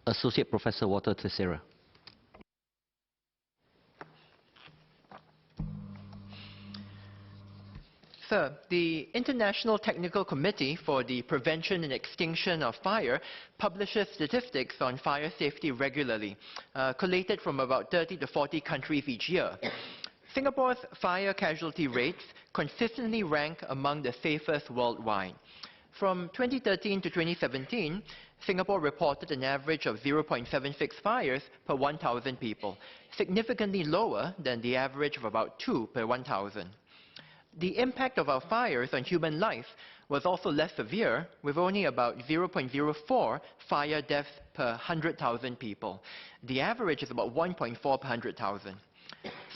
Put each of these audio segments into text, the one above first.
Associate Professor Walter Theseira. Sir, the International Technical Committee for the Prevention and Extinction of Fire publishes statistics on fire safety regularly, collated from about 30 to 40 countries each year. Singapore's fire casualty rates consistently rank among the safest worldwide. From 2013 to 2017, Singapore reported an average of 0.76 fires per 1,000 people, significantly lower than the average of about 2 per 1,000. The impact of our fires on human life was also less severe, with only about 0.04 fire deaths per 100,000 people. The average is about 1.4 per 100,000.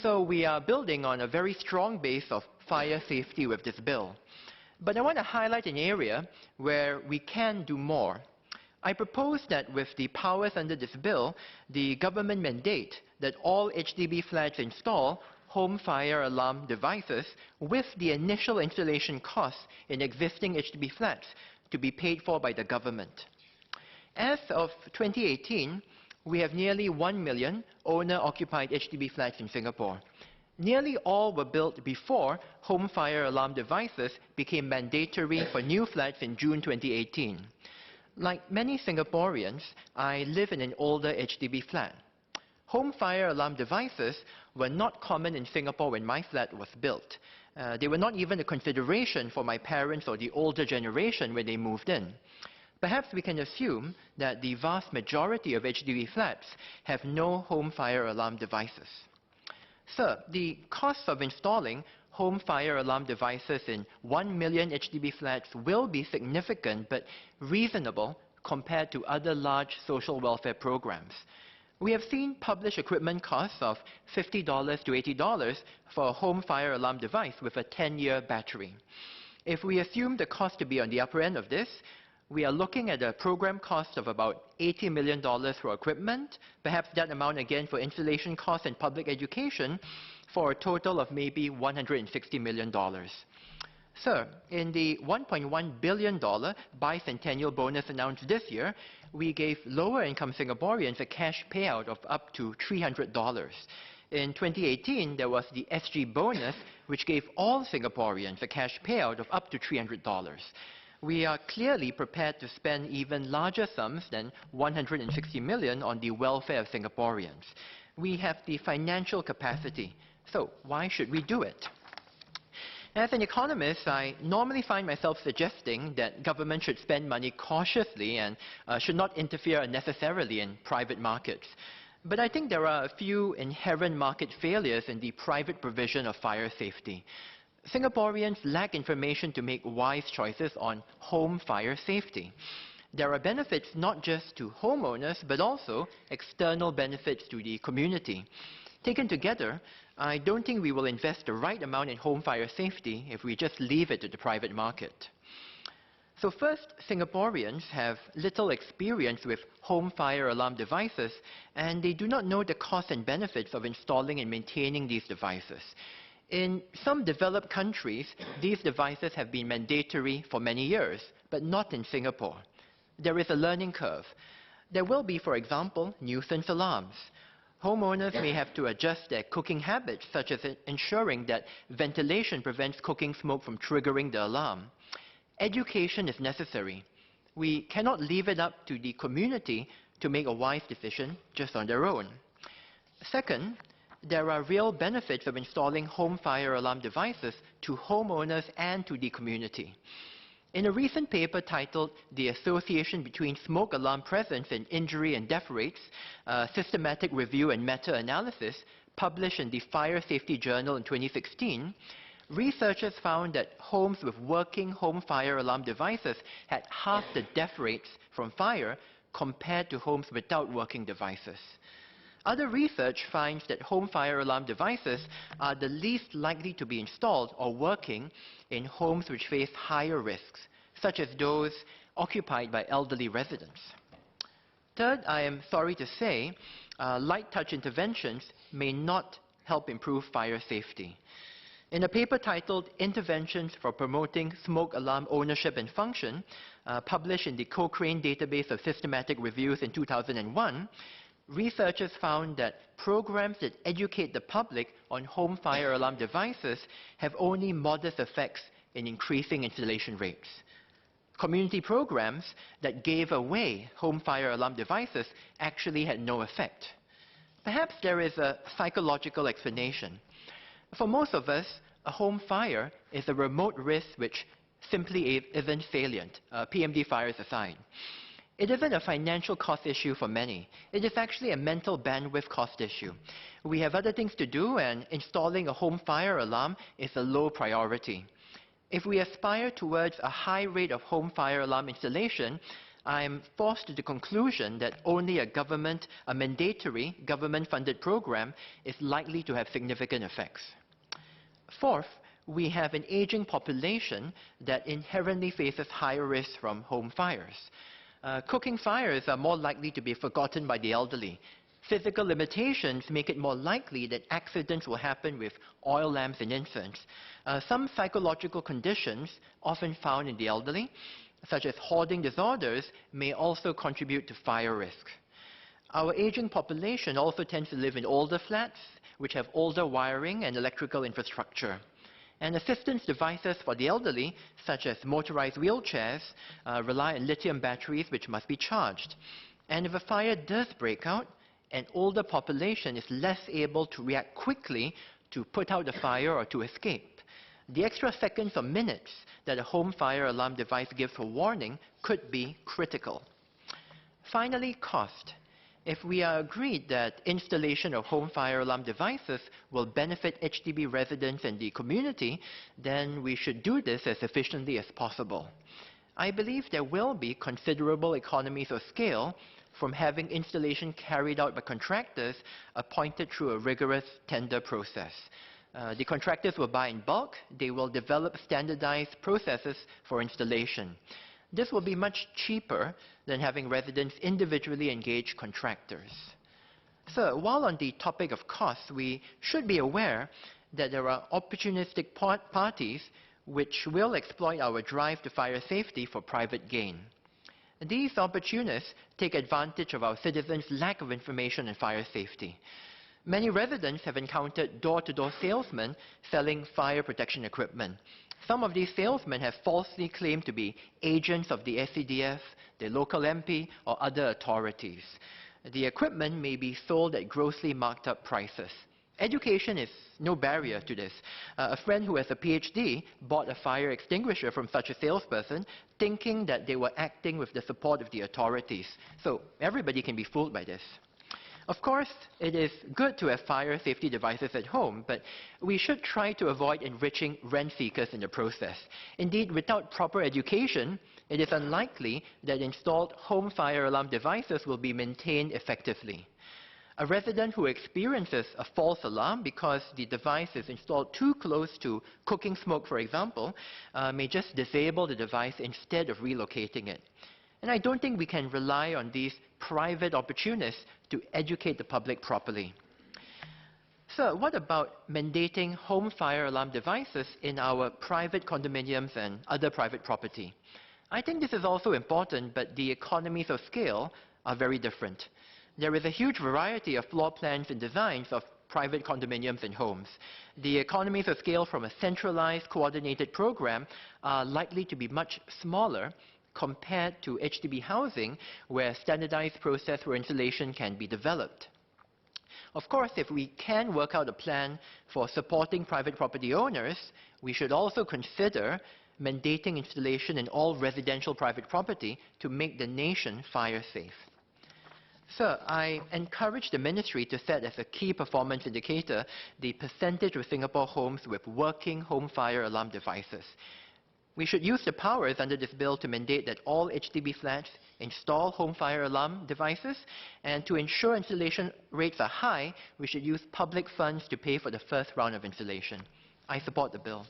So we are building on a very strong base of fire safety with this bill. But I want to highlight an area where we can do more. I propose that with the powers under this bill, the government mandate that all HDB flats install home fire alarm devices with the initial installation costs in existing HDB flats to be paid for by the government. As of 2018, we have nearly 1 million owner-occupied HDB flats in Singapore. Nearly all were built before home fire alarm devices became mandatory for new flats in June 2018. Like many Singaporeans, I live in an older HDB flat. Home fire alarm devices were not common in Singapore when my flat was built. They were not even a consideration for my parents or the older generation when they moved in. Perhaps we can assume that the vast majority of HDB flats have no home fire alarm devices. Sir, the cost of installing home fire alarm devices in 1 million HDB flats will be significant but reasonable compared to other large social welfare programs. We have seen published equipment costs of $50 to $80 for a home fire alarm device with a 10-year battery. If we assume the cost to be on the upper end of this, we are looking at a program cost of about $80 million for equipment, perhaps that amount again for installation costs and public education, for a total of maybe $160 million. Sir, in the $1.1 billion bicentennial bonus announced this year, we gave lower-income Singaporeans a cash payout of up to $300. In 2018, there was the SG bonus, which gave all Singaporeans a cash payout of up to $300. We are clearly prepared to spend even larger sums than $160 million on the welfare of Singaporeans. We have the financial capacity, so why should we do it? As an economist, I normally find myself suggesting that government should spend money cautiously and should not interfere unnecessarily in private markets. But I think there are a few inherent market failures in the private provision of fire safety. Singaporeans lack information to make wise choices on home fire safety. There are benefits not just to homeowners, but also external benefits to the community. Taken together, I don't think we will invest the right amount in home fire safety if we just leave it to the private market. So first, Singaporeans have little experience with home fire alarm devices, and they do not know the costs and benefits of installing and maintaining these devices. In some developed countries, these devices have been mandatory for many years, but not in Singapore. There is a learning curve. There will be, for example, nuisance alarms. Homeowners may have to adjust their cooking habits, such as ensuring that ventilation prevents cooking smoke from triggering the alarm. Education is necessary. We cannot leave it up to the community to make a wise decision just on their own. Second, there are real benefits of installing home fire alarm devices to homeowners and to the community. In a recent paper titled The Association Between Smoke Alarm Presence and Injury and Death Rates, a systematic review and meta-analysis published in the Fire Safety Journal in 2016, researchers found that homes with working home fire alarm devices had half the death rates from fire compared to homes without working devices. Other research finds that home fire alarm devices are the least likely to be installed or working in homes which face higher risks, such as those occupied by elderly residents. Third, I am sorry to say, light touch interventions may not help improve fire safety. In a paper titled Interventions for Promoting Smoke Alarm Ownership and Function, published in the Cochrane Database of Systematic Reviews in 2001, researchers found that programs that educate the public on home fire alarm devices have only modest effects in increasing installation rates. Community programs that gave away home fire alarm devices actually had no effect. Perhaps there is a psychological explanation. For most of us, a home fire is a remote risk which simply isn't salient, PMD fires aside. It isn't a financial cost issue for many. It is actually a mental bandwidth cost issue. We have other things to do, and installing a home fire alarm is a low priority. If we aspire towards a high rate of home fire alarm installation, I am forced to the conclusion that only a mandatory government-funded program is likely to have significant effects. Fourth, we have an aging population that inherently faces higher risks from home fires. Cooking fires are more likely to be forgotten by the elderly. Physical limitations make it more likely that accidents will happen with oil lamps in infants. Some psychological conditions, often found in the elderly, such as hoarding disorders, may also contribute to fire risk. Our aging population also tends to live in older flats, which have older wiring and electrical infrastructure. And assistance devices for the elderly, such as motorized wheelchairs, rely on lithium batteries which must be charged. And if a fire does break out, an older population is less able to react quickly to put out the fire or to escape. The extra seconds or minutes that a home fire alarm device gives for warning could be critical. Finally, cost. If we are agreed that installation of home fire alarm devices will benefit HDB residents and the community, then we should do this as efficiently as possible. I believe there will be considerable economies of scale from having installation carried out by contractors appointed through a rigorous tender process. The contractors will buy in bulk. They will develop standardized processes for installation. This will be much cheaper than having residents individually engage contractors. So, while on the topic of costs, we should be aware that there are opportunistic parties which will exploit our drive to fire safety for private gain. These opportunists take advantage of our citizens' lack of information on fire safety. Many residents have encountered door-to-door salesmen selling fire protection equipment. Some of these salesmen have falsely claimed to be agents of the SCDF, the local MP, or other authorities. The equipment may be sold at grossly marked up prices. Education is no barrier to this. A friend who has a PhD bought a fire extinguisher from such a salesperson, thinking that they were acting with the support of the authorities. So everybody can be fooled by this. Of course, it is good to have fire safety devices at home, but we should try to avoid enriching rent seekers in the process. Indeed, without proper education, it is unlikely that installed home fire alarm devices will be maintained effectively. A resident who experiences a false alarm because the device is installed too close to cooking smoke, for example, may just disable the device instead of relocating it. And I don't think we can rely on these private opportunists to educate the public properly. So what about mandating home fire alarm devices in our private condominiums and other private property? I think this is also important, but the economies of scale are very different. There is a huge variety of floor plans and designs of private condominiums and homes. The economies of scale from a centralized, coordinated program are likely to be much smaller compared to HDB housing, where a standardized process for installation can be developed. Of course, if we can work out a plan for supporting private property owners, we should also consider mandating installation in all residential private property to make the nation fire safe. So I encourage the ministry to set as a key performance indicator the percentage of Singapore homes with working home fire alarm devices. We should use the powers under this bill to mandate that all HDB flats install home fire alarm devices, and to ensure installation rates are high, we should use public funds to pay for the first round of installation. I support the bill.